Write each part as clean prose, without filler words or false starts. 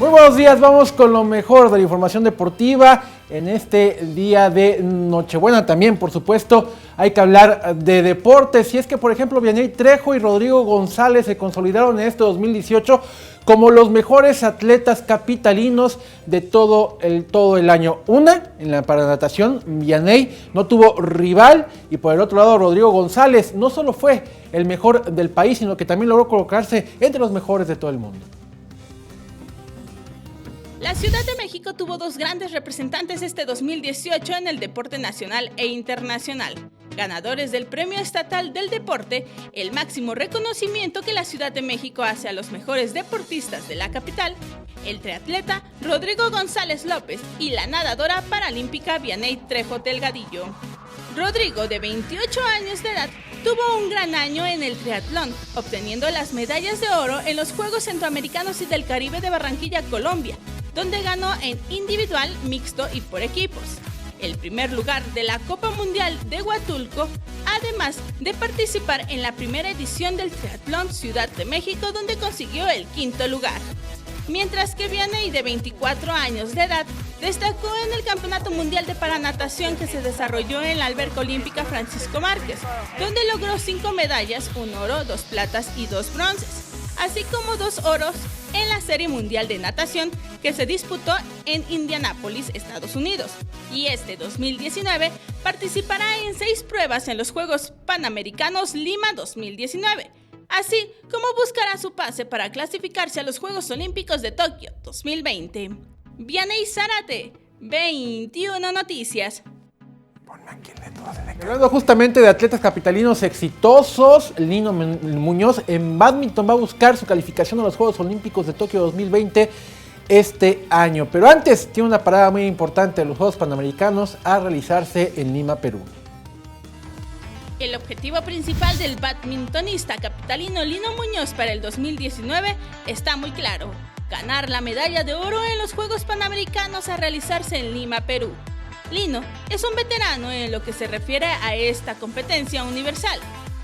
Muy buenos días, vamos con lo mejor de la información deportiva en este día de Nochebuena. También, por supuesto, hay que hablar de deportes. Y es que, por ejemplo, Vianney Trejo y Rodrigo González se consolidaron en este 2018 como los mejores atletas capitalinos de todo el año. En la paranatación, Vianney no tuvo rival, y por el otro lado, Rodrigo González no solo fue el mejor del país, sino que también logró colocarse entre los mejores de todo el mundo. La Ciudad de México tuvo dos grandes representantes este 2018 en el deporte nacional e internacional, ganadores del Premio Estatal del Deporte, el máximo reconocimiento que la Ciudad de México hace a los mejores deportistas de la capital, el triatleta Rodrigo González López y la nadadora paralímpica Vianney Trejo Delgadillo. Rodrigo, de 28 años de edad, tuvo un gran año en el triatlón, obteniendo las medallas de oro en los Juegos Centroamericanos y del Caribe de Barranquilla, Colombia, donde ganó en individual, mixto y por equipos, el primer lugar de la Copa Mundial de Huatulco, además de participar en la primera edición del Triatlón Ciudad de México, donde consiguió el quinto lugar. Mientras que Vianney, de 24 años de edad, destacó en el Campeonato Mundial de Paranatación que se desarrolló en la Alberca Olímpica Francisco Márquez, donde logró 5 medallas, 1 oro, 2 platas y 2 bronces, así como 2 oros en la Serie Mundial de Natación que se disputó en Indianápolis, Estados Unidos. Y este 2019 participará en 6 pruebas en los Juegos Panamericanos Lima 2019, así como buscará su pase para clasificarse a los Juegos Olímpicos de Tokio 2020. Vianney Zárate, 21 Noticias. Hablando justamente de atletas capitalinos exitosos, Lino Muñoz en bádminton va a buscar su calificación a los Juegos Olímpicos de Tokio 2020 este año. Pero antes tiene una parada muy importante en los Juegos Panamericanos a realizarse en Lima, Perú. El objetivo principal del badmintonista capitalino Lino Muñoz para el 2019 está muy claro: ganar la medalla de oro en los Juegos Panamericanos a realizarse en Lima, Perú. Lino es un veterano en lo que se refiere a esta competencia universal,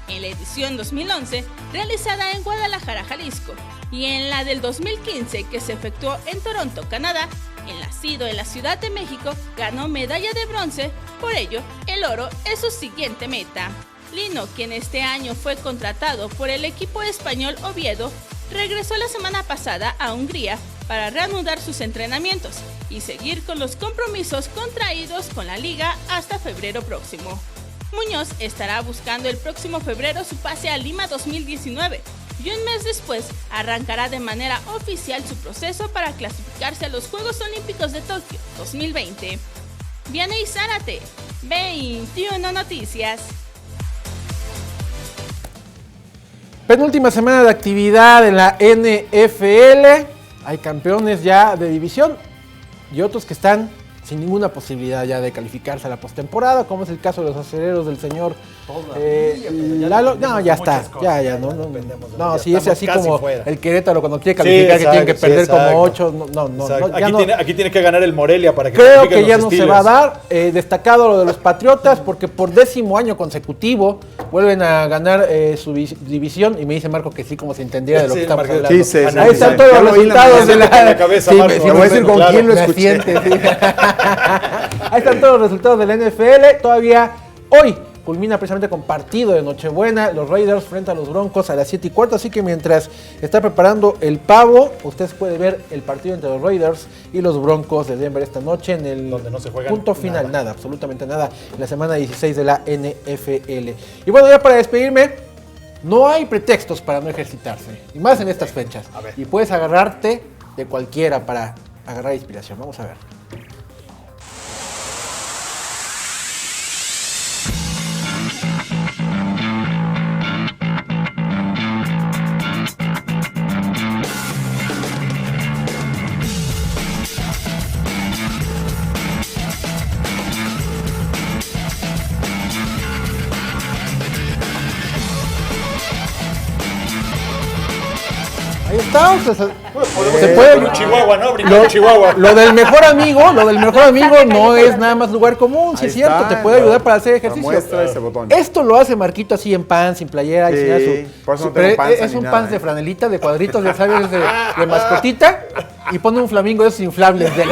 en la edición 2011 realizada en Guadalajara, Jalisco, y en la del 2015 que se efectuó en Toronto, Canadá. El nacido en la Ciudad de México ganó medalla de bronce, por ello el oro es su siguiente meta. Lino, quien este año fue contratado por el equipo español Oviedo, regresó la semana pasada a Hungría para reanudar sus entrenamientos y seguir con los compromisos contraídos con la liga hasta febrero próximo. Muñoz estará buscando el próximo febrero su pase a Lima 2019 y un mes después arrancará de manera oficial su proceso para clasificarse a los Juegos Olímpicos de Tokio 2020. Vianney Zárate, 21 Noticias. Penúltima semana de actividad en la NFL. Hay campeones ya de división y otros que están sin ninguna posibilidad ya de calificarse a la postemporada, como es el caso de los aceleros del señor Lalo. No, ya está, no, sí, es así como fuera. El Querétaro cuando quiere calificar, sí, que tiene que perder como 8, aquí tiene que ganar el Morelia para que creo que ya no se va a dar. Destacado lo de los Patriotas, porque por 10º año consecutivo vuelven a ganar su división, y me dice Marco que sí, como se entendiera de lo que estamos hablando. Ahí están todos los resultados de la cabeza. Sí, me voy a decir con quién lo escuché. Ahí están todos los resultados de la NFL. Todavía hoy culmina precisamente con partido de Nochebuena, los Raiders frente a los Broncos a las 7:15, así que mientras está preparando el pavo, ustedes pueden ver el partido entre los Raiders y los Broncos de Denver esta noche en el donde no se juega punto final, nada, absolutamente nada, en la semana 16 de la NFL. Y bueno, ya para despedirme, no hay pretextos para no ejercitarse, y más en estas fechas, y puedes agarrarte de cualquiera para agarrar inspiración. Vamos a ver. está. O sea, se puede. Chihuahua, ¿no? Chihuahua. Lo del mejor amigo no es nada más lugar común, si es cierto, te puede ayudar para hacer ejercicio. Muestra ese botón. Esto lo hace Marquito así en pants, sin playera, sí, por eso no tengo panza es un pants de franelita, de cuadritos, de sabios, de mascotita, y pone un flamingo de esos inflables de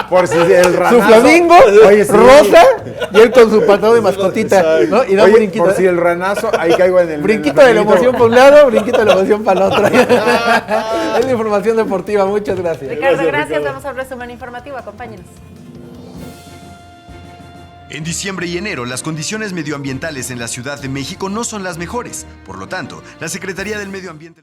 por si el ranazo, su flamingo, rosa, y él con su pantalón de mascotita, ¿no? Y da un brinquito. Por si el ranazo, ahí caigo en el... Brinquito de la emoción para un lado, brinquito de la emoción para el otro. Es la información deportiva, muchas gracias. Ricardo, gracias. Vamos al resumen informativo, acompáñenos. En diciembre y enero, las condiciones medioambientales en la Ciudad de México no son las mejores. Por lo tanto, la Secretaría del Medio Ambiente...